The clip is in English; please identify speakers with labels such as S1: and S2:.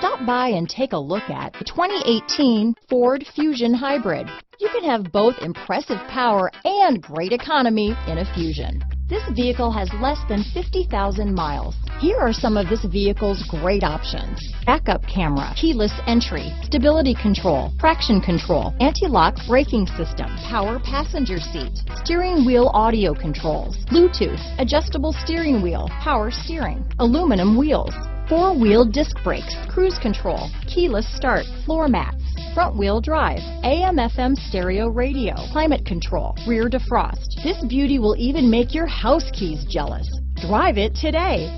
S1: Stop by and take a look at the 2018 Ford Fusion Hybrid. You can have both impressive power and great economy in a Fusion. This vehicle has less than 50,000 miles. Here are some of this vehicle's great options: backup camera, keyless entry, stability control, traction control, anti-lock braking system, power passenger seat, steering wheel audio controls, Bluetooth, adjustable steering wheel, power steering, aluminum wheels, four-wheel disc brakes, cruise control, keyless start, floor mats, front-wheel drive, AM/FM stereo radio, climate control, rear defrost. This beauty will even make your house keys jealous. Drive it today.